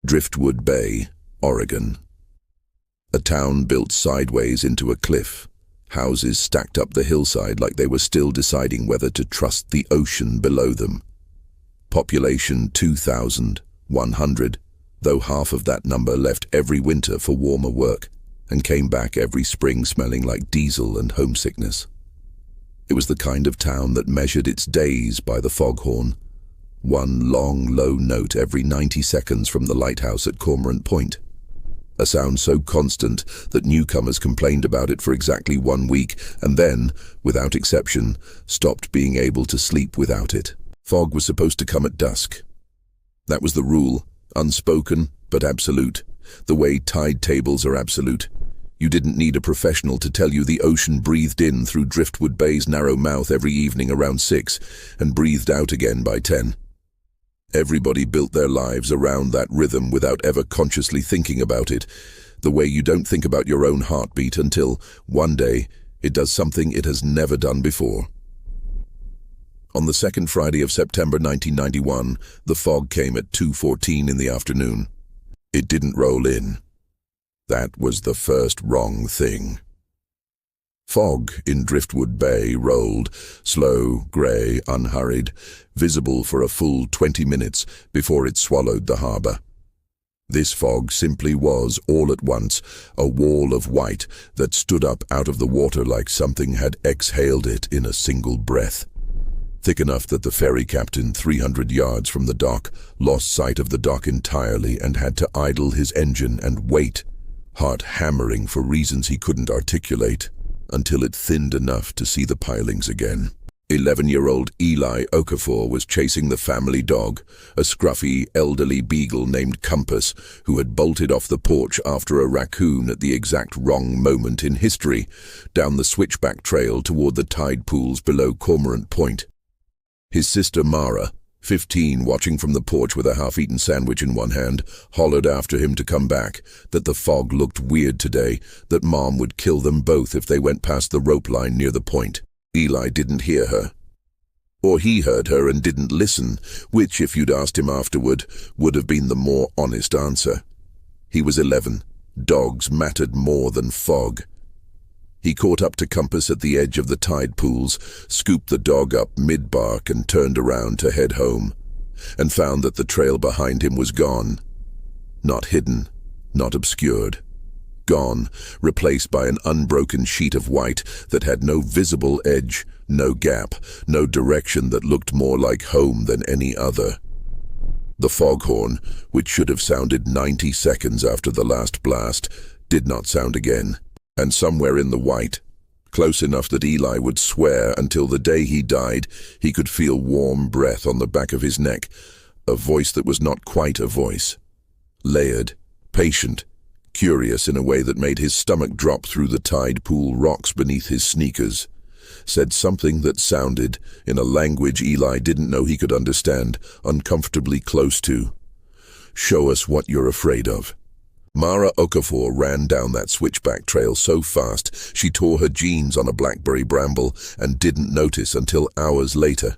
Driftwood Bay, Oregon. A town built sideways into a cliff. Houses stacked up the hillside like they were still deciding whether to trust the ocean below them. Population 2,100, though half of that number left every winter for warmer work and came back every spring smelling like diesel and homesickness. It was the kind of town that measured its days by the foghorn, one long, low note every 90 seconds from the lighthouse at Cormorant Point. A sound so constant that newcomers complained about it for exactly 1 week and then, without exception, stopped being able to sleep without it. Fog was supposed to come at dusk. That was the rule, unspoken but absolute, the way tide tables are absolute. You didn't need a professional to tell you the ocean breathed in through Driftwood Bay's narrow mouth every evening around 6 and breathed out again by 10. Everybody built their lives around that rhythm without ever consciously thinking about it, the way you don't think about your own heartbeat until, one day, it does something it has never done before. On the second Friday of September 1991, the fog came at 2:14 in the afternoon. It didn't roll in. That was the first wrong thing. Fog in Driftwood Bay rolled, slow, grey, unhurried, visible for a full 20 minutes before it swallowed the harbour. This fog simply was, all at once, a wall of white that stood up out of the water like something had exhaled it in a single breath. Thick enough that the ferry captain, 300 yards from the dock, lost sight of the dock entirely and had to idle his engine and wait, heart hammering for reasons he couldn't articulate, until it thinned enough to see the pilings again. 11-year-old Eli Okafor was chasing the family dog, a scruffy, elderly beagle named Compass, who had bolted off the porch after a raccoon at the exact wrong moment in history, down the switchback trail toward the tide pools below Cormorant Point. His sister Mara, 15, watching from the porch with a half-eaten sandwich in one hand, hollered after him to come back, that the fog looked weird today, that Mom would kill them both if they went past the rope line near the point. Eli didn't hear her. Or he heard her and didn't listen, which, if you'd asked him afterward, would have been the more honest answer. He was 11. Dogs mattered more than fog. He caught up to Compass at the edge of the tide pools, scooped the dog up mid-bark and turned around to head home, and found that the trail behind him was gone. Not hidden, not obscured. Gone, replaced by an unbroken sheet of white that had no visible edge, no gap, no direction that looked more like home than any other. The foghorn, which should have sounded 90 seconds after the last blast, did not sound again. And somewhere in the white, close enough that Eli would swear until the day he died he could feel warm breath on the back of his neck, a voice that was not quite a voice. Layered, patient, curious in a way that made his stomach drop through the tide pool rocks beneath his sneakers, said something that sounded, in a language Eli didn't know he could understand, uncomfortably close to, "Show us what you're afraid of." Mara Okafor ran down that switchback trail so fast she tore her jeans on a blackberry bramble and didn't notice until hours later,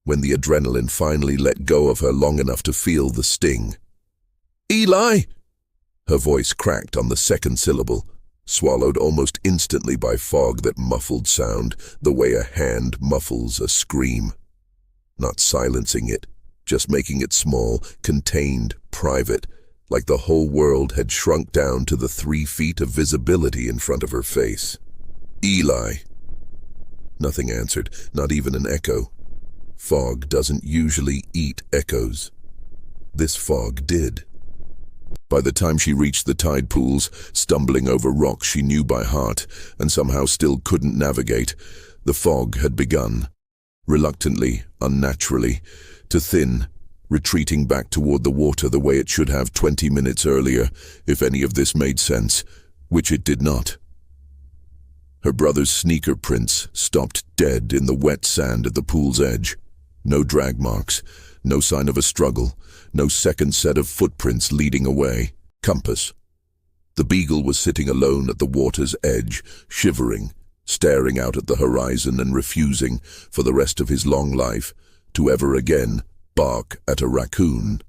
when the adrenaline finally let go of her long enough to feel the sting. "Eli!" Her voice cracked on the second syllable, swallowed almost instantly by fog that muffled sound the way a hand muffles a scream. Not silencing it, just making it small, contained, private, like the whole world had shrunk down to the 3 feet of visibility in front of her face. "Eli!" Nothing answered, not even an echo. Fog doesn't usually eat echoes. This fog did. By the time she reached the tide pools, stumbling over rocks she knew by heart and somehow still couldn't navigate, the fog had begun, reluctantly, unnaturally, to thin, retreating back toward the water the way it should have 20 minutes earlier, if any of this made sense, which it did not. Her brother's sneaker prints stopped dead in the wet sand at the pool's edge. No drag marks, no sign of a struggle, no second set of footprints leading away. Compass. The beagle was sitting alone at the water's edge, shivering, staring out at the horizon and refusing, for the rest of his long life, to ever again bark at a raccoon.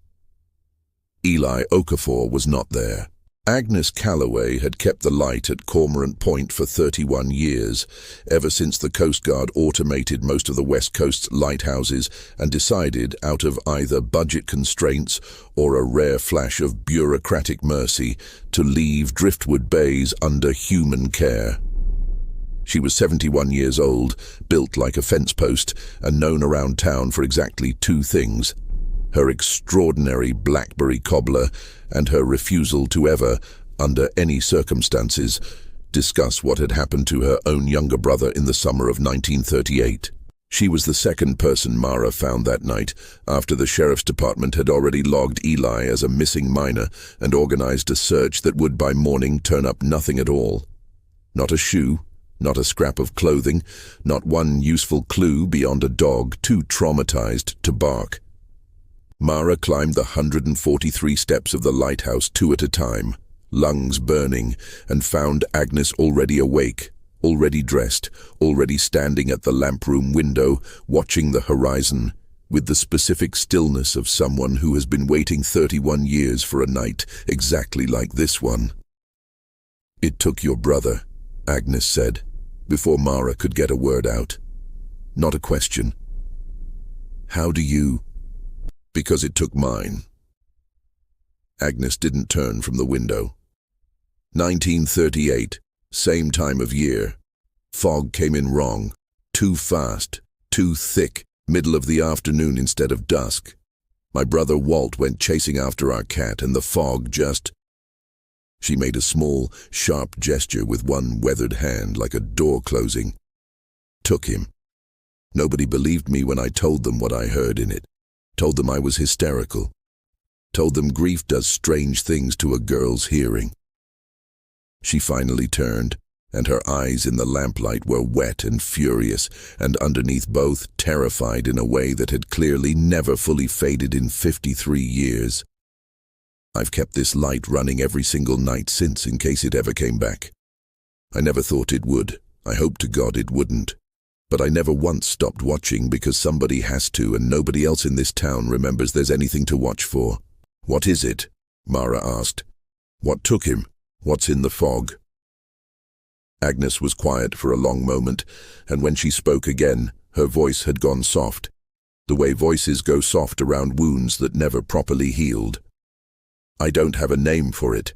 Eli Okafor was not there. Agnes Calloway had kept the light at Cormorant Point for 31 years, ever since the Coast Guard automated most of the West Coast's lighthouses and decided, out of either budget constraints or a rare flash of bureaucratic mercy, to leave Driftwood Bays under human care. She was 71 years old, built like a fence post, and known around town for exactly two things: her extraordinary blackberry cobbler and her refusal to ever, under any circumstances, discuss what had happened to her own younger brother in the summer of 1938. She was the second person Mara found that night, after the sheriff's department had already logged Eli as a missing minor and organized a search that would by morning turn up nothing at all. Not a shoe, not a scrap of clothing, not one useful clue beyond a dog too traumatized to bark. Mara climbed the 143 steps of the lighthouse two at a time, lungs burning, and found Agnes already awake, already dressed, already standing at the lamp room window, watching the horizon, with the specific stillness of someone who has been waiting 31 years for a night exactly like this one. "It took your brother," Agnes said, before Mara could get a word out. Not a question. "How do you—" "Because it took mine." Agnes didn't turn from the window. 1938, same time of year. Fog came in wrong, too fast, too thick, middle of the afternoon instead of dusk. My brother Walt went chasing after our cat and the fog just— She made a small, sharp gesture with one weathered hand like a door closing. "Took him. Nobody believed me when I told them what I heard in it. Told them I was hysterical. Told them grief does strange things to a girl's hearing." She finally turned, and her eyes in the lamplight were wet and furious, and underneath both terrified in a way that had clearly never fully faded in 53 years. "I've kept this light running every single night since, in case it ever came back. I never thought it would. I hope to God it wouldn't. But I never once stopped watching because somebody has to, and nobody else in this town remembers there's anything to watch for." "What is it?" Mara asked. "What took him? What's in the fog?" Agnes was quiet for a long moment, and when she spoke again, her voice had gone soft, the way voices go soft around wounds that never properly healed. "I don't have a name for it.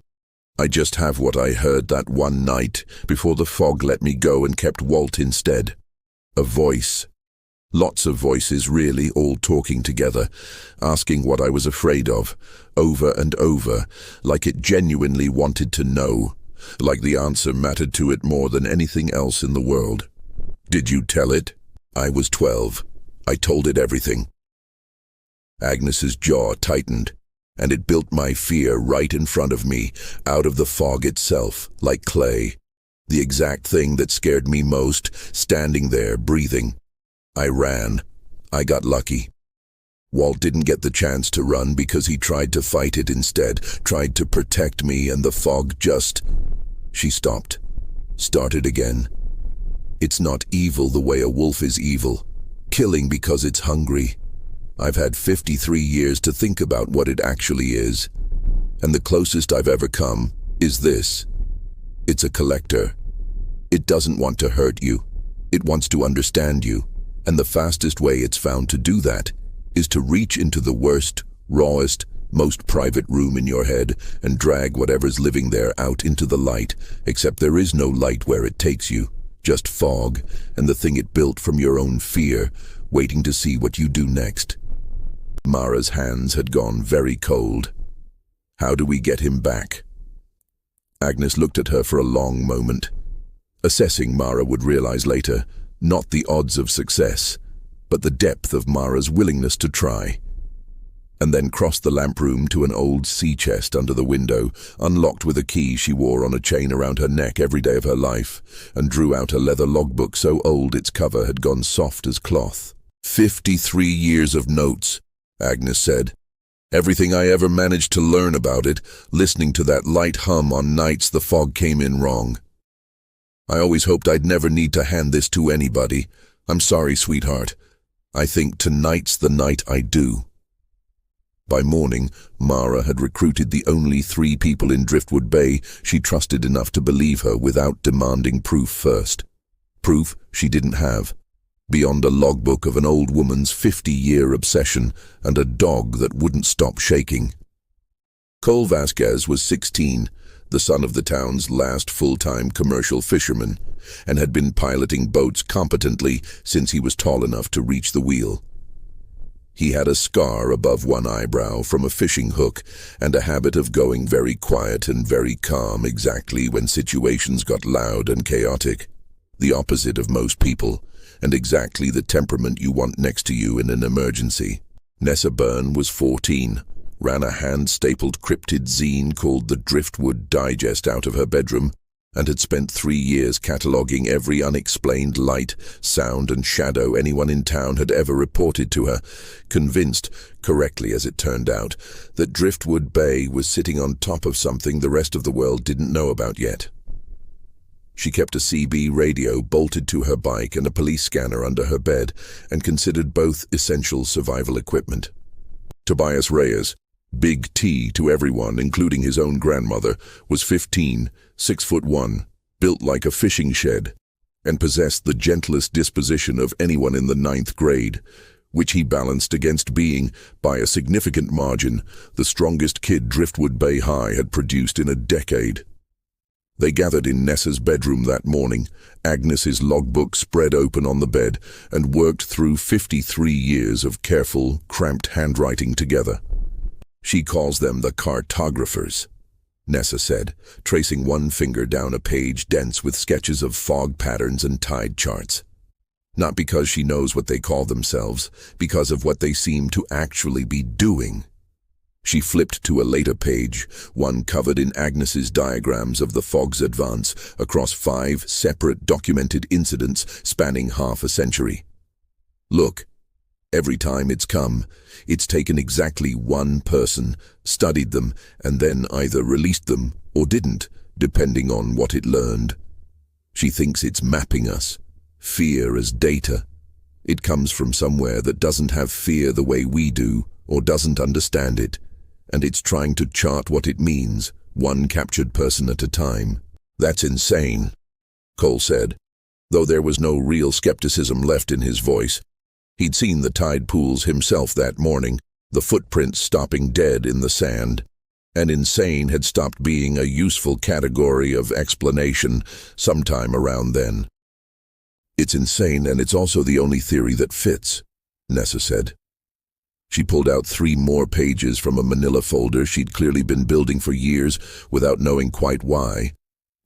I just have what I heard that one night before the fog let me go and kept Walt instead. A voice. Lots of voices, really, all talking together, asking what I was afraid of, over and over, like it genuinely wanted to know, like the answer mattered to it more than anything else in the world." "Did you tell it?" "I was 12. I told it everything." Agnes's jaw tightened, and it built my fear right in front of me, out of the fog itself, like clay. The exact thing that scared me most, standing there, breathing. I ran. I got lucky. Walt didn't get the chance to run because he tried to fight it instead, tried to protect me, and the fog just— She stopped. Started again. "It's not evil the way a wolf is evil. Killing because it's hungry. I've had 53 years to think about what it actually is. And the closest I've ever come is this. It's a collector. It doesn't want to hurt you. It wants to understand you. And the fastest way it's found to do that is to reach into the worst, rawest, most private room in your head and drag whatever's living there out into the light, except there is no light where it takes you, just fog and the thing it built from your own fear, waiting to see what you do next." Mara's hands had gone very cold. "How do we get him back?" Agnes looked at her for a long moment. Assessing, Mara would realize later, not the odds of success, but the depth of Mara's willingness to try. And then crossed the lamp room to an old sea chest under the window, unlocked with a key she wore on a chain around her neck every day of her life, and drew out a leather logbook so old its cover had gone soft as cloth. 53 years of notes," Agnes said. "Everything I ever managed to learn about it, listening to that light hum on nights the fog came in wrong. I always hoped I'd never need to hand this to anybody. I'm sorry, sweetheart. I think tonight's the night I do." By morning, Mara had recruited the only 3 people in Driftwood Bay she trusted enough to believe her without demanding proof first. Proof she didn't have, beyond a logbook of an old woman's 50-year obsession and a dog that wouldn't stop shaking. Cole Vasquez was 16, the son of the town's last full-time commercial fisherman, and had been piloting boats competently since he was tall enough to reach the wheel. He had a scar above one eyebrow from a fishing hook and a habit of going very quiet and very calm exactly when situations got loud and chaotic. The opposite of most people, and exactly the temperament you want next to you in an emergency. Nessa Byrne was 14, ran a hand-stapled cryptid zine called the Driftwood Digest out of her bedroom, and had spent 3 years cataloguing every unexplained light, sound and shadow anyone in town had ever reported to her, convinced, correctly as it turned out, that Driftwood Bay was sitting on top of something the rest of the world didn't know about yet. She kept a CB radio bolted to her bike and a police scanner under her bed, and considered both essential survival equipment. Tobias Reyes, Big T to everyone, including his own grandmother, was 15, 6'1", built like a fishing shed, and possessed the gentlest disposition of anyone in the 9th grade, which he balanced against being, by a significant margin, the strongest kid Driftwood Bay High had produced in a decade. They gathered in Nessa's bedroom that morning, Agnes's logbook spread open on the bed, and worked through 53 years of careful, cramped handwriting together. "She calls them the cartographers," Nessa said, tracing one finger down a page dense with sketches of fog patterns and tide charts. Not because she knows what they call themselves, because of what they seem to actually be doing. She flipped to a later page, one covered in Agnes's diagrams of the fog's advance across 5 separate documented incidents spanning half a century. "Look, every time it's come, it's taken exactly one person, studied them, and then either released them or didn't, depending on what it learned. She thinks it's mapping us, fear as data. It comes from somewhere that doesn't have fear the way we do, or doesn't understand it, and it's trying to chart what it means, one captured person at a time." "That's insane," Cole said, though there was no real skepticism left in his voice. He'd seen the tide pools himself that morning, the footprints stopping dead in the sand, and insane had stopped being a useful category of explanation sometime around then. "It's insane, and it's also the only theory that fits," Nessa said. She pulled out 3 more pages from a manila folder she'd clearly been building for years without knowing quite why.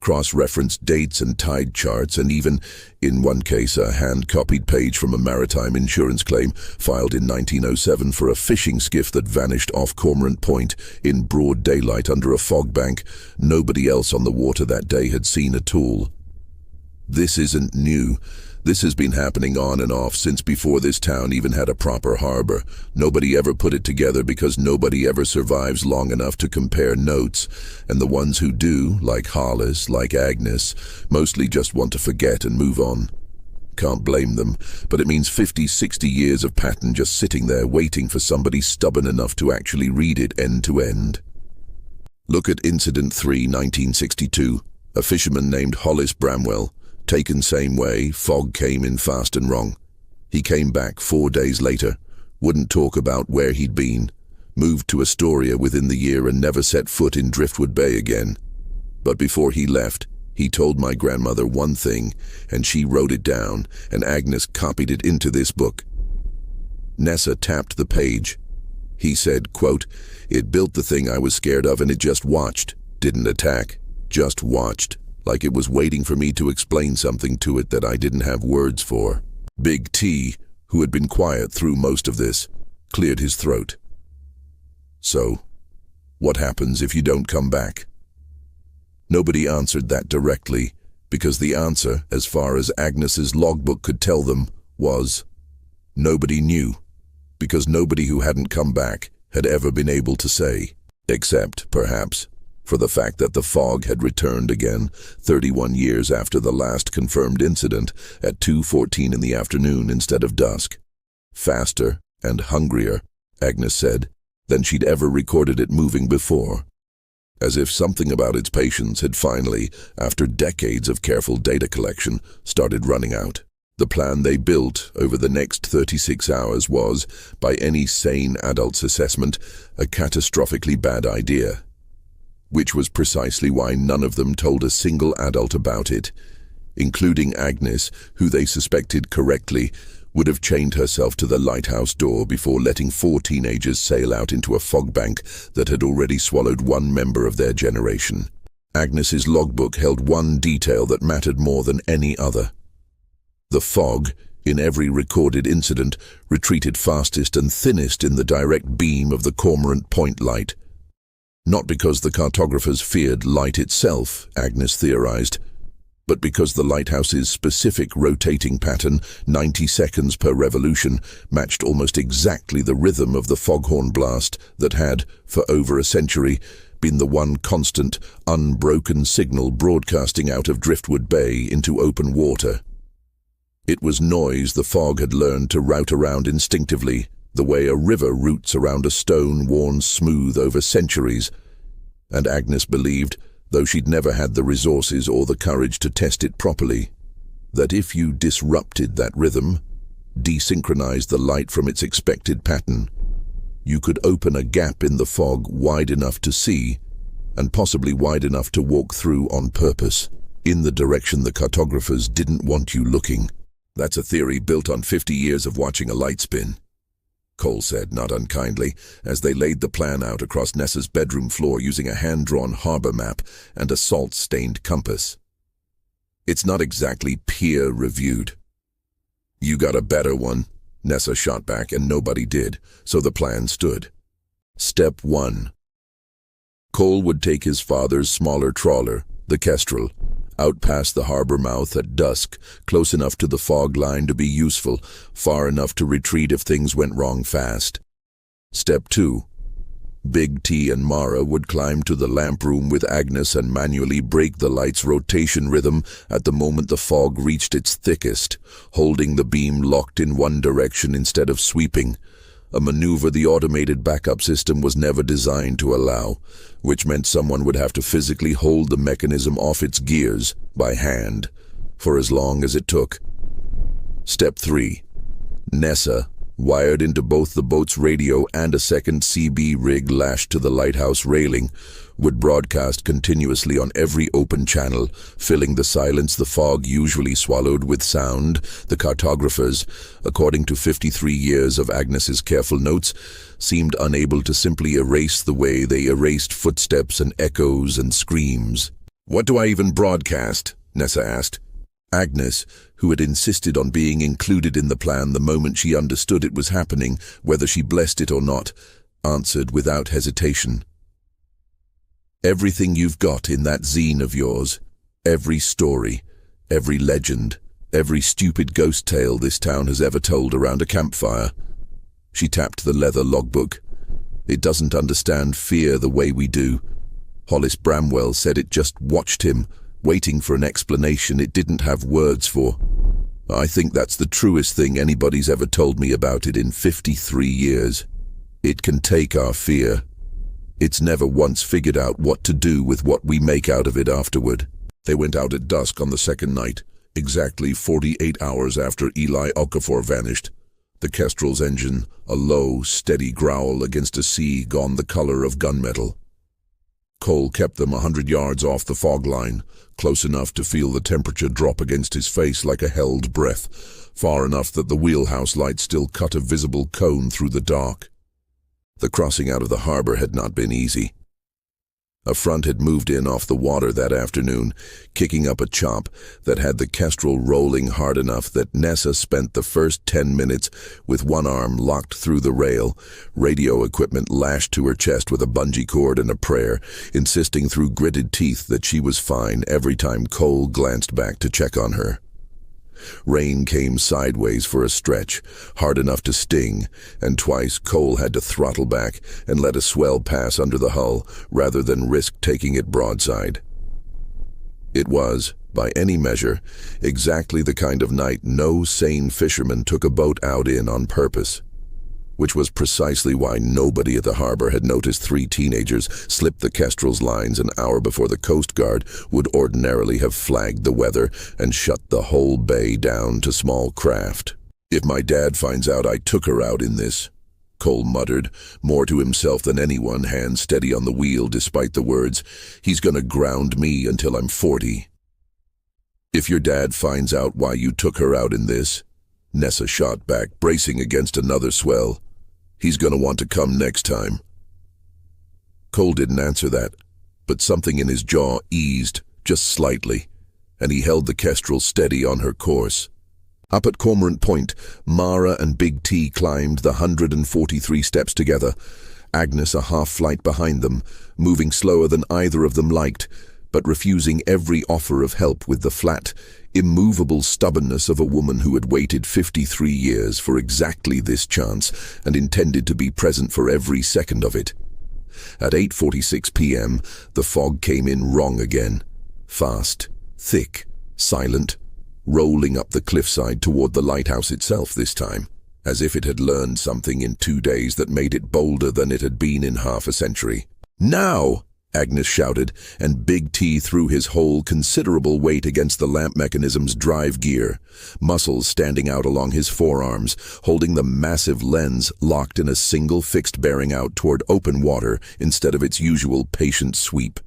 Cross-referenced dates and tide charts, and even, in one case, a hand-copied page from a maritime insurance claim filed in 1907 for a fishing skiff that vanished off Cormorant Point in broad daylight under a fog bank. Nobody else on the water that day had seen a tool. "This isn't new. This has been happening on and off since before this town even had a proper harbor. Nobody ever put it together because nobody ever survives long enough to compare notes, and the ones who do, like Hollis, like Agnes, mostly just want to forget and move on. Can't blame them, but it means 50, 60 years of pattern just sitting there waiting for somebody stubborn enough to actually read it end to end. Look at Incident 3, 1962, a fisherman named Hollis Bramwell. Taken same way, fog came in fast and wrong. He came back 4 days later, wouldn't talk about where he'd been, moved to Astoria within the year and never set foot in Driftwood Bay again. But before he left, he told my grandmother one thing, and she wrote it down, and Agnes copied it into this book." Nessa tapped the page. He said, quote, "It built the thing I was scared of, and it just watched, didn't attack, just watched. Like it was waiting for me to explain something to it that I didn't have words for." Big T, who had been quiet through most of this, cleared his throat. "So, what happens if you don't come back?" Nobody answered that directly, because the answer, as far as Agnes's logbook could tell them, was nobody knew, because nobody who hadn't come back had ever been able to say, except, perhaps, for the fact that the fog had returned again 31 years after the last confirmed incident at 2:14 in the afternoon instead of dusk. "Faster and hungrier," Agnes said, than she'd ever recorded it moving before. As if something about its patience had finally, after decades of careful data collection, started running out. The plan they built over the next 36 hours was, by any sane adult's assessment, a catastrophically bad idea. Which was precisely why none of them told a single adult about it, including Agnes, who they suspected correctly would have chained herself to the lighthouse door before letting 4 teenagers sail out into a fog bank that had already swallowed one member of their generation. Agnes's logbook held one detail that mattered more than any other. The fog, in every recorded incident, retreated fastest and thinnest in the direct beam of the Cormorant Point light. Not because the cartographers feared light itself, Agnes theorized, but because the lighthouse's specific rotating pattern, 90 seconds per revolution, matched almost exactly the rhythm of the foghorn blast that had, for over a century, been the one constant, unbroken signal broadcasting out of Driftwood Bay into open water. It was noise the fog had learned to route around instinctively, the way a river routes around a stone worn smooth over centuries, and Agnes believed, though she'd never had the resources or the courage to test it properly, that if you disrupted that rhythm, desynchronized the light from its expected pattern, you could open a gap in the fog wide enough to see, and possibly wide enough to walk through on purpose, in the direction the cartographers didn't want you looking. That's a theory built on 50 years of watching a light spin, Cole said, not unkindly, as they laid the plan out across Nessa's bedroom floor using a hand-drawn harbor map and a salt-stained compass. It's not exactly peer-reviewed. You got a better one, Nessa shot back, and nobody did, so the plan stood. Step 1. Cole would take his father's smaller trawler, the Kestrel, out past the harbor mouth at dusk, close enough to the fog line to be useful, far enough to retreat if things went wrong fast. Step 2. Big T and Mara would climb to the lamp room with Agnes and manually break the light's rotation rhythm at the moment the fog reached its thickest, holding the beam locked in one direction instead of sweeping, a maneuver the automated backup system was never designed to allow, which meant someone would have to physically hold the mechanism off its gears, by hand, for as long as it took. Step 3. Nessa, wired into both the boat's radio and a second CB rig lashed to the lighthouse railing, would broadcast continuously on every open channel, filling the silence the fog usually swallowed with sound. The cartographers, according to 53 years of Agnes's careful notes, seemed unable to simply erase the way they erased footsteps and echoes and screams. "What do I even broadcast?" Nessa asked. Agnes, who had insisted on being included in the plan the moment she understood it was happening, whether she blessed it or not, answered without hesitation. "Everything you've got in that zine of yours, every story, every legend, every stupid ghost tale this town has ever told around a campfire." She tapped the leather logbook. "It doesn't understand fear the way we do. Hollis Bramwell said it just watched him, waiting for an explanation it didn't have words for. I think that's the truest thing anybody's ever told me about it in 53 years. It can take our fear. It's never once figured out what to do with what we make out of it afterward." They went out at dusk on the second night, exactly 48 hours after Eli Okafor vanished. The Kestrel's engine, a low, steady growl against a sea gone the color of gunmetal. Cole kept them 100 yards off the fog line, close enough to feel the temperature drop against his face like a held breath, far enough that the wheelhouse light still cut a visible cone through the dark. The crossing out of the harbor had not been easy. A front had moved in off the water that afternoon, kicking up a chop that had the Kestrel rolling hard enough that Nessa spent the first 10 minutes with one arm locked through the rail, radio equipment lashed to her chest with a bungee cord and a prayer, insisting through gritted teeth that she was fine every time Cole glanced back to check on her. Rain came sideways for a stretch, hard enough to sting, and twice Cole had to throttle back and let a swell pass under the hull rather than risk taking it broadside. It was, by any measure, exactly the kind of night no sane fisherman took a boat out in on purpose. which was precisely why nobody at the harbor had noticed three teenagers slip the Kestrel's lines an hour before the Coast Guard would ordinarily have flagged the weather and shut the whole bay down to small craft. "If my dad finds out I took her out in this," Cole muttered, more to himself than anyone, hands steady on the wheel despite the words, "he's gonna ground me until I'm 40. "If your dad finds out why you took her out in this," Nessa shot back, bracing against another swell, "he's gonna want to come next time." Cole didn't answer that, but something in his jaw eased, just slightly, and he held the Kestrel steady on her course. Up at Cormorant Point, Mara and Big T climbed the 143 steps together, Agnes a half-flight behind them, moving slower than either of them liked, but refusing every offer of help with the flat, immovable stubbornness of a woman who had waited 53 years for exactly this chance and intended to be present for every second of it. At 8:46 p.m., the fog came in wrong again. Fast, thick, silent, rolling up the cliffside toward the lighthouse itself this time, as if it had learned something in 2 days that made it bolder than it had been in half a century. "Now!" Agnes shouted, and Big T threw his whole considerable weight against the lamp mechanism's drive gear, muscles standing out along his forearms, holding the massive lens locked in a single fixed bearing out toward open water instead of its usual patient sweep.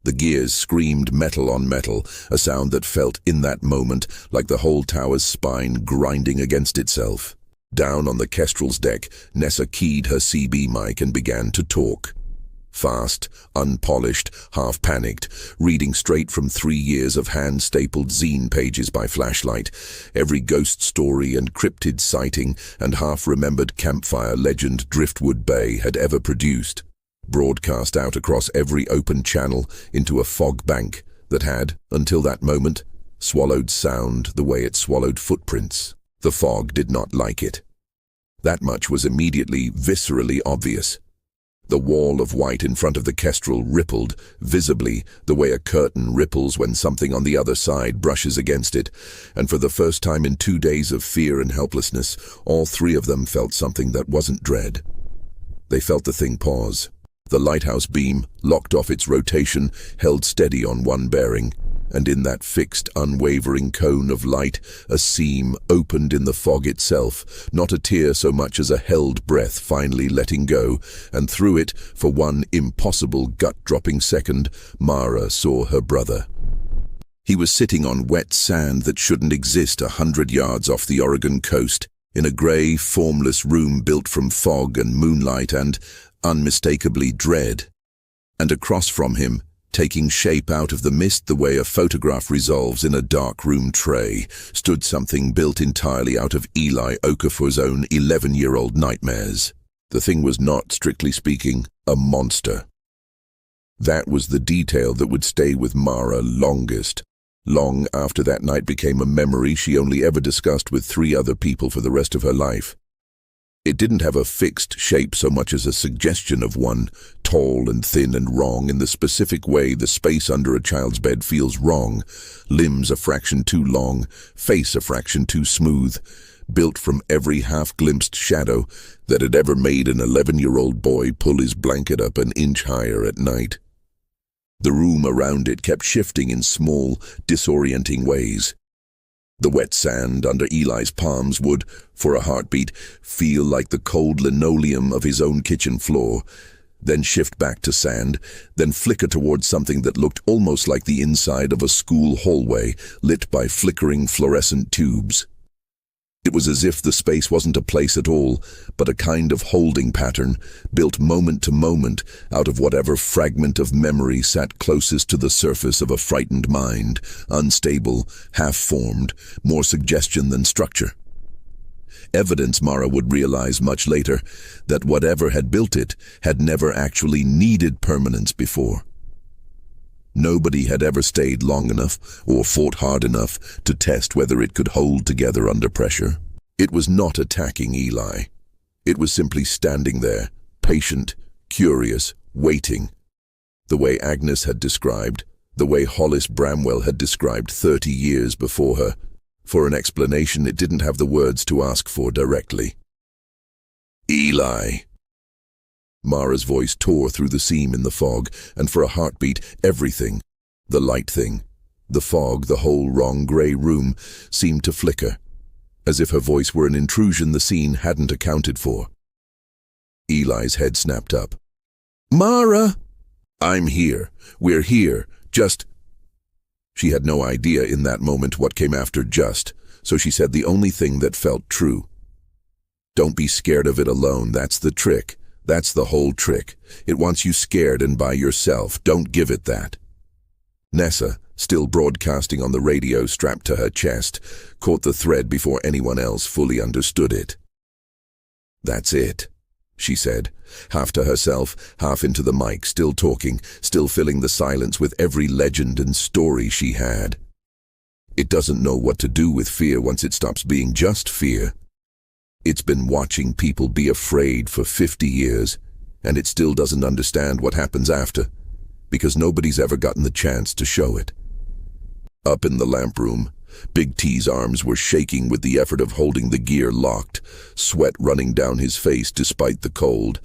The gears screamed metal on metal, a sound that felt in that moment like the whole tower's spine grinding against itself. Down on the Kestrel's deck, Nessa keyed her CB mic and began to talk. Fast, unpolished, half-panicked, reading straight from 3 years of hand-stapled zine pages by flashlight, every ghost story and cryptid sighting and half-remembered campfire legend Driftwood Bay had ever produced, broadcast out across every open channel into a fog bank that had, until that moment, swallowed sound the way it swallowed footprints. The fog did not like it. That much was immediately, viscerally obvious. The wall of white in front of the Kestrel rippled, visibly, the way a curtain ripples when something on the other side brushes against it, and for the first time in 2 days of fear and helplessness, all three of them felt something that wasn't dread. They felt the thing pause. The lighthouse beam, locked off its rotation, held steady on one bearing, and in that fixed, unwavering cone of light, a seam opened in the fog itself, not a tear so much as a held breath finally letting go, and through it, for one impossible gut-dropping second, Mara saw her brother. He was sitting on wet sand that shouldn't exist 100 yards off the Oregon coast, in a grey, formless room built from fog and moonlight and, unmistakably, dread. And across from him, taking shape out of the mist the way a photograph resolves in a dark room tray, stood something built entirely out of Eli Okafor's own 11-year-old nightmares. The thing was not, strictly speaking, a monster. That was the detail that would stay with Mara longest, long after that night became a memory she only ever discussed with 3 other people for the rest of her life. It didn't have a fixed shape so much as a suggestion of one, tall and thin and wrong in the specific way the space under a child's bed feels wrong, limbs a fraction too long, face a fraction too smooth, built from every half-glimpsed shadow that had ever made an 11-year-old boy pull his blanket up an inch higher at night. The room around it kept shifting in small, disorienting ways. The wet sand under Eli's palms would, for a heartbeat, feel like the cold linoleum of his own kitchen floor, then shift back to sand, then flicker towards something that looked almost like the inside of a school hallway lit by flickering fluorescent tubes. It was as if the space wasn't a place at all, but a kind of holding pattern, built moment to moment out of whatever fragment of memory sat closest to the surface of a frightened mind, unstable, half-formed, more suggestion than structure. Evidence, Mara would realize much later, that whatever had built it had never actually needed permanence before. Nobody had ever stayed long enough or fought hard enough to test whether it could hold together under pressure. It was not attacking Eli. It was simply standing there, patient, curious, waiting. The way Agnes had described, the way Hollis Bramwell had described 30 years before her. For an explanation it didn't have the words to ask for directly. Eli. Mara's voice tore through the seam in the fog, and for a heartbeat, everything, the light thing, the fog, the whole wrong grey room, seemed to flicker, as if her voice were an intrusion the scene hadn't accounted for. Eli's head snapped up. Mara! I'm here. We're here. Just... She had no idea in that moment what came after just, so she said the only thing that felt true. Don't be scared of it alone, that's the trick. That's the whole trick. It wants you scared and by yourself. Don't give it that. Nessa, still broadcasting on the radio strapped to her chest, caught the thread before anyone else fully understood it. That's it, she said, half to herself, half into the mic, still talking, still filling the silence with every legend and story she had. It doesn't know what to do with fear once it stops being just fear. It's been watching people be afraid for 50 years, and it still doesn't understand what happens after, because nobody's ever gotten the chance to show it. Up in the lamp room, Big T's arms were shaking with the effort of holding the gear locked, sweat running down his face despite the cold,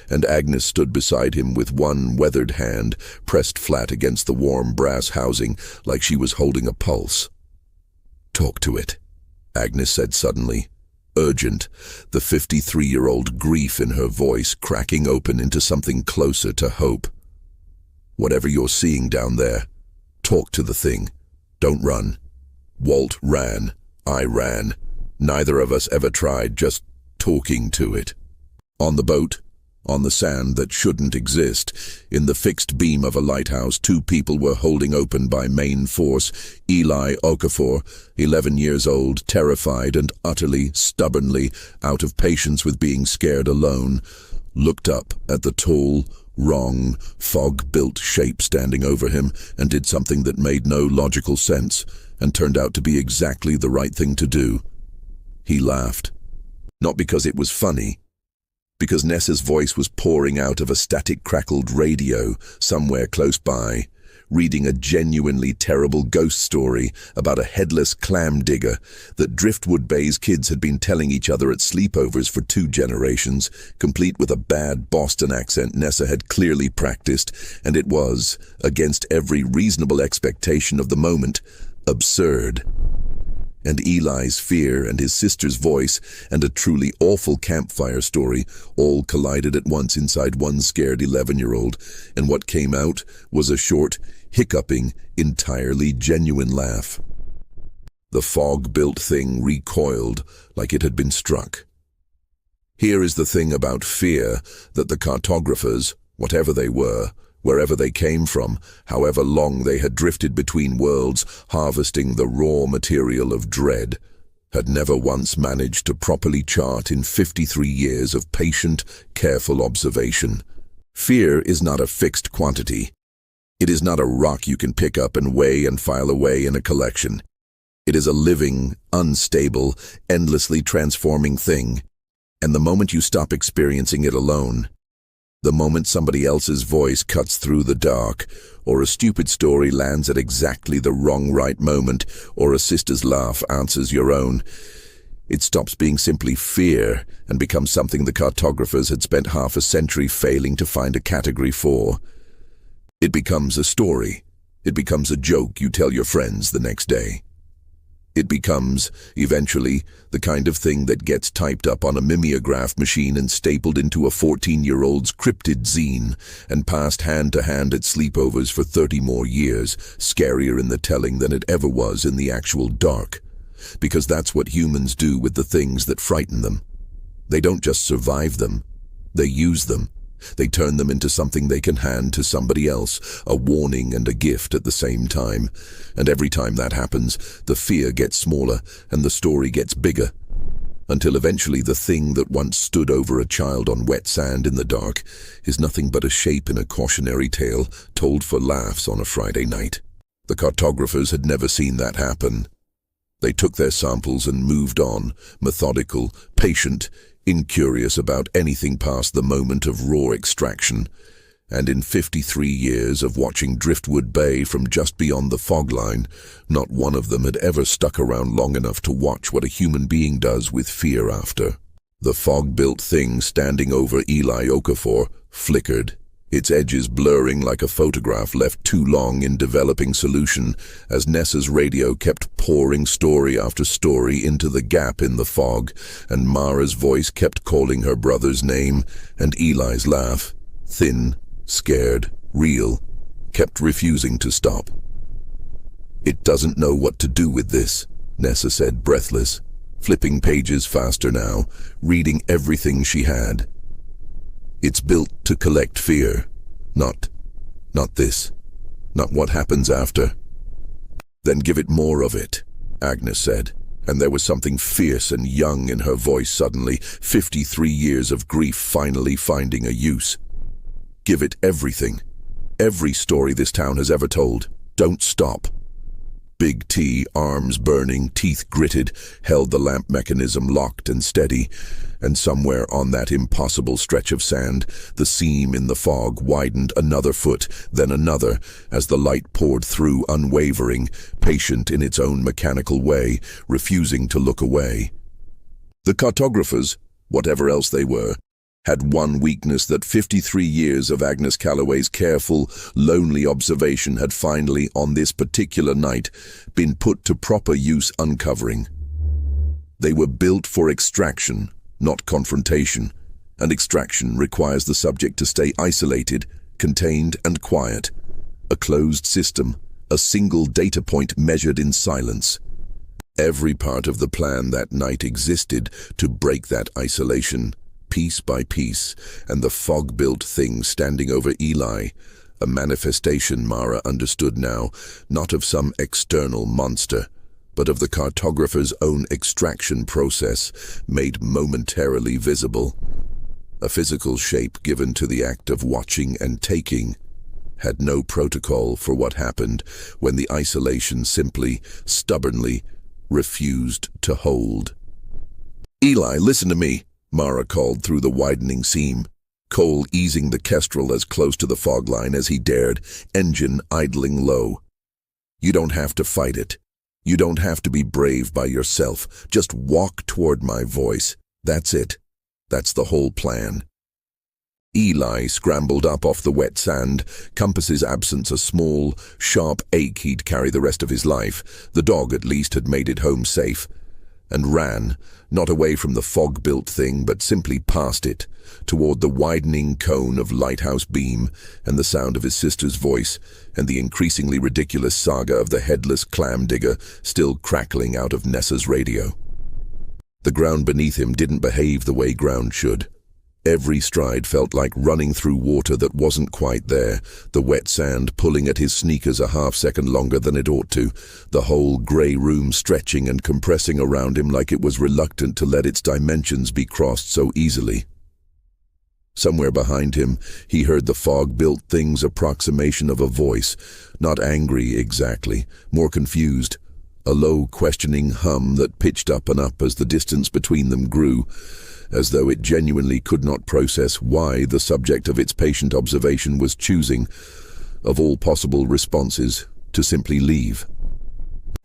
and Agnes stood beside him with one weathered hand pressed flat against the warm brass housing like she was holding a pulse. "Talk to it," Agnes said suddenly. Urgent, the 53-year-old grief in her voice cracking open into something closer to hope. "Whatever you're seeing down there, talk to the thing. Don't run. Walt ran. I ran. Neither of us ever tried just talking to it. On the boat, on the sand that shouldn't exist, in the fixed beam of a lighthouse, two people were holding open by main force. Eli Okafor, 11 years old, terrified and utterly, stubbornly, out of patience with being scared alone, looked up at the tall, wrong, fog-built shape standing over him and did something that made no logical sense and turned out to be exactly the right thing to do. He laughed. Not because it was funny, because Nessa's voice was pouring out of a static crackled radio somewhere close by, reading a genuinely terrible ghost story about a headless clam digger that Driftwood Bay's kids had been telling each other at sleepovers for 2 generations, complete with a bad Boston accent Nessa had clearly practiced, and it was, against every reasonable expectation of the moment, absurd. And Eli's fear and his sister's voice and a truly awful campfire story all collided at once inside one scared 11-year-old, and what came out was a short, hiccuping, entirely genuine laugh. The fog-built thing recoiled like it had been struck. Here is the thing about fear that the cartographers, whatever they were, wherever they came from, however long they had drifted between worlds, harvesting the raw material of dread, had never once managed to properly chart in 53 years of patient, careful observation. Fear is not a fixed quantity. It is not a rock you can pick up and weigh and file away in a collection. It is a living, unstable, endlessly transforming thing, and the moment you stop experiencing it alone, the moment somebody else's voice cuts through the dark, or a stupid story lands at exactly the wrong right moment, or a sister's laugh answers your own, it stops being simply fear and becomes something the cartographers had spent half a century failing to find a category for. It becomes a story. It becomes a joke you tell your friends the next day. It becomes, eventually, the kind of thing that gets typed up on a mimeograph machine and stapled into a 14-year-old's cryptid zine and passed hand to hand at sleepovers for 30 more years, scarier in the telling than it ever was in the actual dark. Because that's what humans do with the things that frighten them. They don't just survive them, they use them. They turn them into something they can hand to somebody else, a warning and a gift at the same time. And every time that happens, the fear gets smaller and the story gets bigger, until eventually the thing that once stood over a child on wet sand in the dark is nothing but a shape in a cautionary tale told for laughs on a Friday night. The cartographers had never seen that happen. They took their samples and moved on, methodical, patient, incurious about anything past the moment of raw extraction, and in 53 years of watching Driftwood Bay from just beyond the fog line, not one of them had ever stuck around long enough to watch what a human being does with fear after. The fog-built thing standing over Eli Okafor flickered, its edges blurring like a photograph left too long in developing solution as Nessa's radio kept pouring story after story into the gap in the fog, and Mara's voice kept calling her brother's name, and Eli's laugh, thin, scared, real, kept refusing to stop. "It doesn't know what to do with this," Nessa said, breathless, flipping pages faster now, reading everything she had. "It's built to collect fear, not this, not what happens after." "Then give it more of it," Agnes said, and there was something fierce and young in her voice suddenly, 53 years of grief finally finding a use. "Give it everything, every story this town has ever told. Don't stop." Big T, arms burning, teeth gritted, held the lamp mechanism locked and steady, and somewhere on that impossible stretch of sand, the seam in the fog widened another foot, then another, as the light poured through unwavering, patient in its own mechanical way, refusing to look away. The cartographers, whatever else they were, had one weakness that 53 years of Agnes Calloway's careful, lonely observation had finally, on this particular night, been put to proper use uncovering. They were built for extraction, not confrontation, and extraction requires the subject to stay isolated, contained and quiet. A closed system, a single data point measured in silence. Every part of the plan that night existed to break that isolation, piece by piece, and the fog-built thing standing over Eli, a manifestation Mara understood now, not of some external monster, but of the cartographer's own extraction process, made momentarily visible. A physical shape given to the act of watching and taking, had no protocol for what happened when the isolation simply, stubbornly, refused to hold. "Eli, listen to me," Mara called through the widening seam, Cole easing the Kestrel as close to the fog line as he dared, engine idling low. "You don't have to fight it. You don't have to be brave by yourself. Just walk toward my voice. That's it. That's the whole plan." Eli scrambled up off the wet sand, Compass's absence a small, sharp ache he'd carry the rest of his life. The dog at least had made it home safe, and ran, not away from the fog-built thing, but simply past it, toward the widening cone of lighthouse beam, and the sound of his sister's voice, and the increasingly ridiculous saga of the headless clam digger still crackling out of Nessa's radio. The ground beneath him didn't behave the way ground should. Every stride felt like running through water that wasn't quite there, the wet sand pulling at his sneakers a half-second longer than it ought to, the whole grey room stretching and compressing around him like it was reluctant to let its dimensions be crossed so easily. Somewhere behind him, he heard the fog-built thing's approximation of a voice, not angry exactly, more confused, a low, questioning hum that pitched up and up as the distance between them grew, as though it genuinely could not process why the subject of its patient observation was choosing, of all possible responses, to simply leave.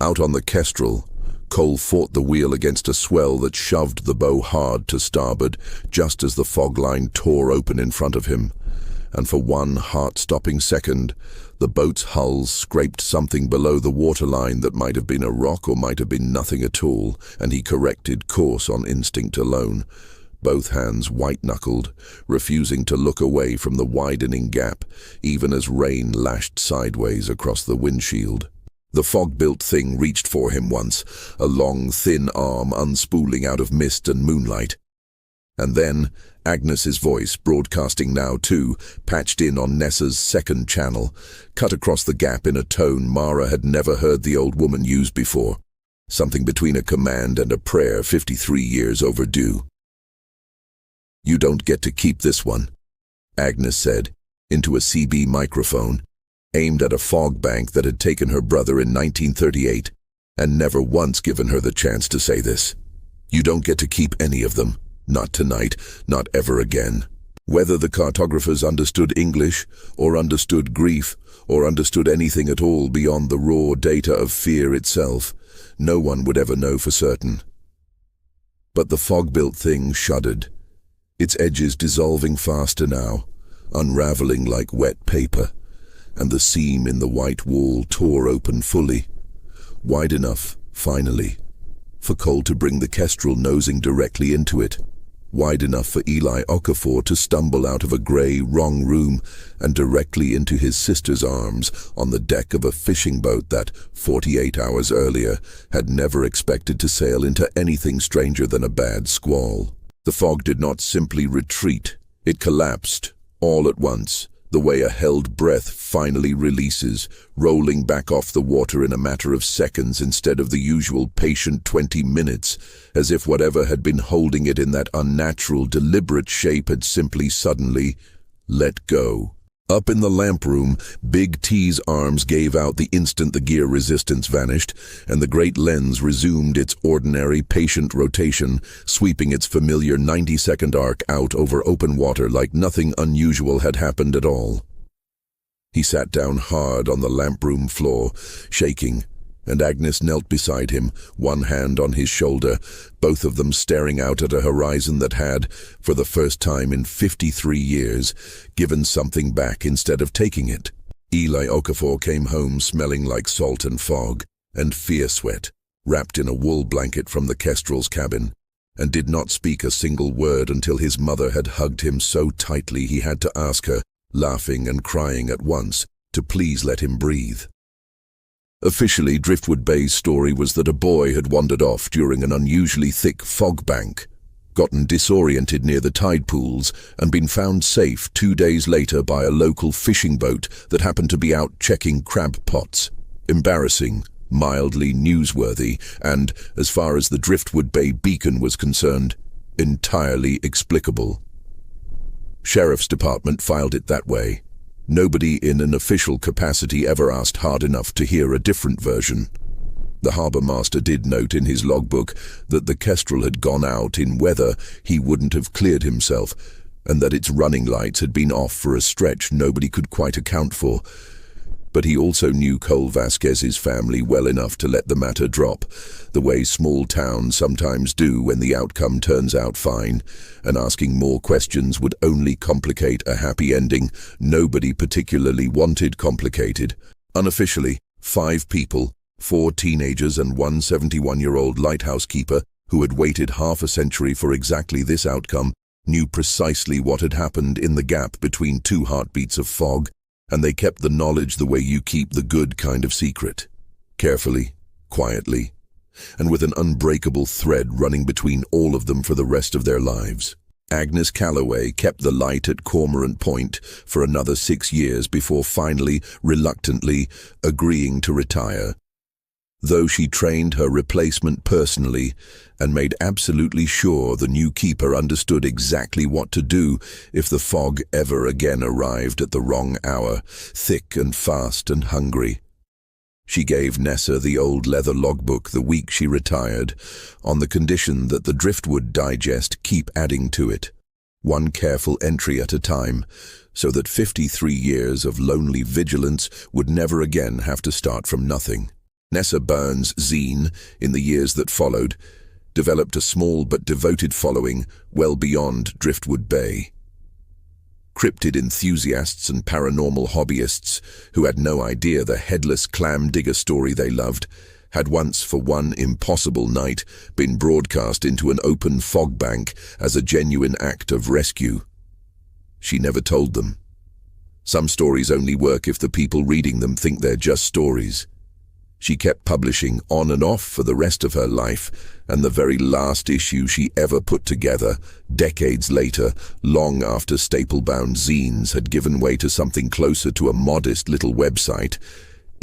Out on the Kestrel, Cole fought the wheel against a swell that shoved the bow hard to starboard just as the fog line tore open in front of him, and for one heart-stopping second, the boat's hull scraped something below the waterline that might have been a rock or might have been nothing at all, and he corrected course on instinct alone, both hands white-knuckled, refusing to look away from the widening gap, even as rain lashed sideways across the windshield. The fog-built thing reached for him once, a long, thin arm unspooling out of mist and moonlight. And then, Agnes's voice, broadcasting now too, patched in on Nessa's second channel, cut across the gap in a tone Mara had never heard the old woman use before, something between a command and a prayer 53 years overdue. "You don't get to keep this one," Agnes said, into a CB microphone, aimed at a fog bank that had taken her brother in 1938, and never once given her the chance to say this. "You don't get to keep any of them. Not tonight, not ever again." Whether the cartographers understood English, or understood grief, or understood anything at all beyond the raw data of fear itself, no one would ever know for certain. But the fog-built thing shuddered, its edges dissolving faster now, unraveling like wet paper, and the seam in the white wall tore open fully, wide enough, finally, for Cole to bring the kestrel nosing directly into it, wide enough for Eli Okafor to stumble out of a grey, wrong room and directly into his sister's arms on the deck of a fishing boat that, 48 hours earlier, had never expected to sail into anything stranger than a bad squall. The fog did not simply retreat, it collapsed, all at once, the way a held breath finally releases, rolling back off the water in a matter of seconds instead of the usual patient 20 minutes, as if whatever had been holding it in that unnatural, deliberate shape had simply suddenly let go. Up in the lamp room, Big T's arms gave out the instant the gear resistance vanished, and the great lens resumed its ordinary, patient rotation, sweeping its familiar 90-second arc out over open water like nothing unusual had happened at all. He sat down hard on the lamp room floor, shaking, and Agnes knelt beside him, one hand on his shoulder, both of them staring out at a horizon that had, for the first time in 53 years, given something back instead of taking it. Eli Okafor came home smelling like salt and fog, and fear sweat, wrapped in a wool blanket from the kestrel's cabin, and did not speak a single word until his mother had hugged him so tightly he had to ask her, laughing and crying at once, to please let him breathe. Officially, Driftwood Bay's story was that a boy had wandered off during an unusually thick fog bank, gotten disoriented near the tide pools, and been found safe 2 days later by a local fishing boat that happened to be out checking crab pots. Embarrassing, mildly newsworthy, and, as far as the Driftwood Bay Beacon was concerned, entirely explicable. Sheriff's Department filed it that way. Nobody in an official capacity ever asked hard enough to hear a different version. The harbour master did note in his logbook that the kestrel had gone out in weather he wouldn't have cleared himself, and that its running lights had been off for a stretch nobody could quite account for. But he also knew Cole Vasquez's family well enough to let the matter drop, the way small towns sometimes do when the outcome turns out fine, and asking more questions would only complicate a happy ending nobody particularly wanted complicated. Unofficially, 5 people, 4 teenagers and one 71-year-old lighthouse keeper who had waited half a century for exactly this outcome, knew precisely what had happened in the gap between 2 heartbeats of fog, and they kept the knowledge the way you keep the good kind of secret. Carefully, quietly, and with an unbreakable thread running between all of them for the rest of their lives. Agnes Calloway kept the light at Cormorant Point for another 6 years before finally, reluctantly, agreeing to retire. Though she trained her replacement personally and made absolutely sure the new keeper understood exactly what to do if the fog ever again arrived at the wrong hour, thick and fast and hungry. She gave Nessa the old leather logbook the week she retired, on the condition that the Driftwood Digest keep adding to it, one careful entry at a time, so that 53 years of lonely vigilance would never again have to start from nothing. Nessa Burns' zine, in the years that followed, developed a small but devoted following well beyond Driftwood Bay. Cryptid enthusiasts and paranormal hobbyists who had no idea the headless clam digger story they loved had once, for one impossible night, been broadcast into an open fog bank as a genuine act of rescue. She never told them. Some stories only work if the people reading them think they're just stories. She kept publishing on and off for the rest of her life, and the very last issue she ever put together, decades later, long after staple-bound zines had given way to something closer to a modest little website,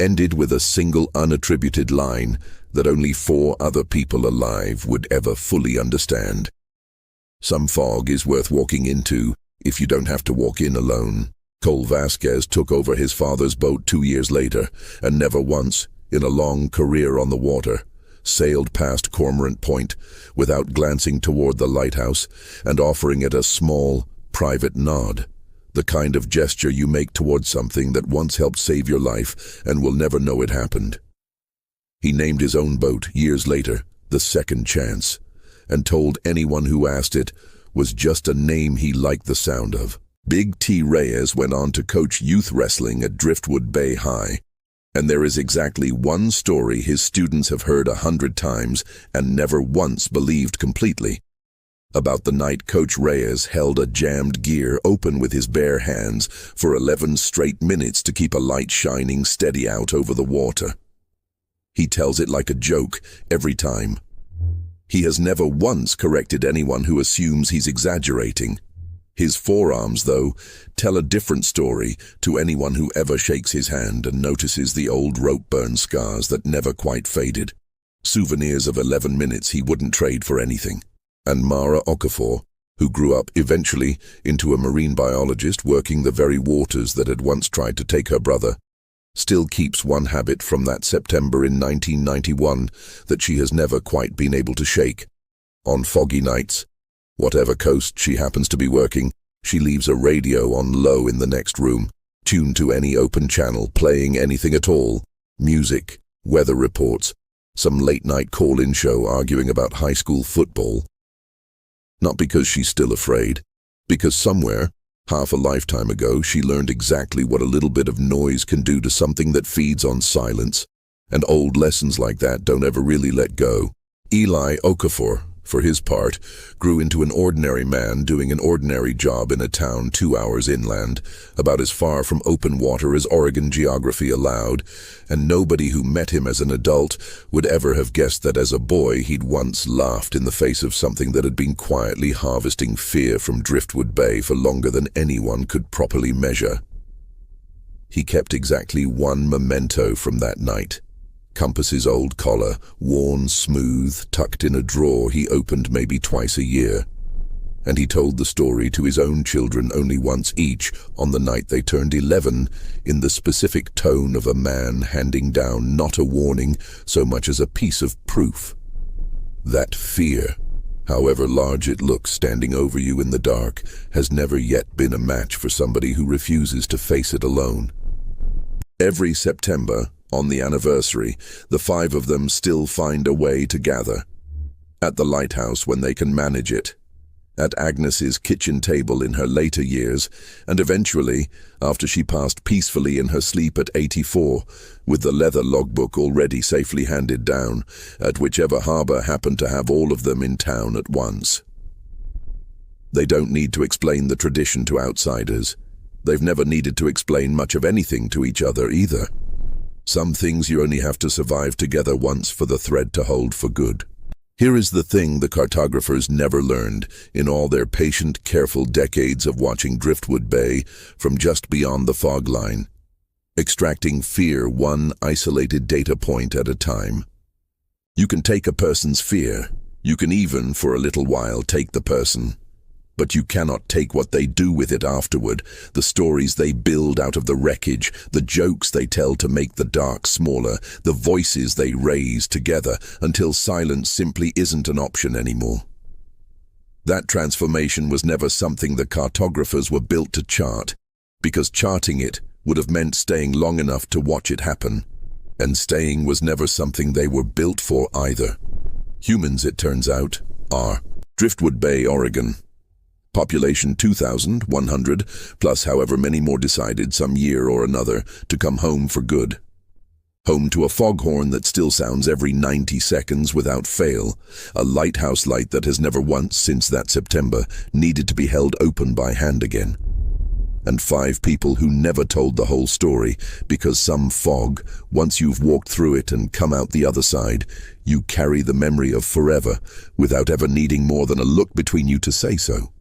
ended with a single unattributed line that only 4 other people alive would ever fully understand. Some fog is worth walking into if you don't have to walk in alone. Cole Vasquez took over his father's boat 2 years later, and never once, in a long career on the water, sailed past Cormorant Point without glancing toward the lighthouse and offering it a small, private nod, the kind of gesture you make toward something that once helped save your life and will never know it happened. He named his own boat, years later, the Second Chance, and told anyone who asked it was just a name he liked the sound of. Big T. Reyes went on to coach youth wrestling at Driftwood Bay High, and there is exactly one story his students have heard 100 times and never once believed completely. About the night Coach Reyes held a jammed gear open with his bare hands for 11 straight minutes to keep a light shining steady out over the water. He tells it like a joke every time. He has never once corrected anyone who assumes he's exaggerating. His forearms, though, tell a different story to anyone who ever shakes his hand and notices the old rope burn scars that never quite faded. Souvenirs of 11 minutes he wouldn't trade for anything. And Mara Okafor, who grew up eventually into a marine biologist working the very waters that had once tried to take her brother, still keeps one habit from that September in 1991 that she has never quite been able to shake. On foggy nights, whatever coast she happens to be working, she leaves a radio on low in the next room, tuned to any open channel, playing anything at all, music, weather reports, some late-night call-in show arguing about high school football. Not because she's still afraid, because somewhere, half a lifetime ago, she learned exactly what a little bit of noise can do to something that feeds on silence, and old lessons like that don't ever really let go. Eli Okafor, for his part, grew into an ordinary man doing an ordinary job in a town 2 hours inland, about as far from open water as Oregon geography allowed, and nobody who met him as an adult would ever have guessed that as a boy he'd once laughed in the face of something that had been quietly harvesting fear from Driftwood Bay for longer than anyone could properly measure. He kept exactly one memento from that night. Compass's old collar, worn smooth, tucked in a drawer he opened maybe twice a year. And he told the story to his own children only once each on the night they turned 11, in the specific tone of a man handing down not a warning so much as a piece of proof. That fear, however large it looks standing over you in the dark, has never yet been a match for somebody who refuses to face it alone. Every September, on the anniversary, the 5 of them still find a way to gather. At the lighthouse when they can manage it. At Agnes's kitchen table in her later years, and eventually, after she passed peacefully in her sleep at 84, with the leather logbook already safely handed down, at whichever harbor happened to have all of them in town at once. They don't need to explain the tradition to outsiders. They've never needed to explain much of anything to each other either. Some things you only have to survive together once for the thread to hold for good. Here is the thing the cartographers never learned in all their patient, careful decades of watching Driftwood Bay from just beyond the fog line, extracting fear one isolated data point at a time. You can take a person's fear. You can even, for a little while, take the person. But you cannot take what they do with it afterward, the stories they build out of the wreckage, the jokes they tell to make the dark smaller, the voices they raise together until silence simply isn't an option anymore. That transformation was never something the cartographers were built to chart, because charting it would have meant staying long enough to watch it happen. And staying was never something they were built for either. Humans, it turns out, are. Driftwood Bay, Oregon. Population 2,100, plus however many more decided some year or another to come home for good. Home to a foghorn that still sounds every 90 seconds without fail, a lighthouse light that has never once since that September needed to be held open by hand again. And 5 people who never told the whole story because some fog, once you've walked through it and come out the other side, you carry the memory of forever without ever needing more than a look between you to say so.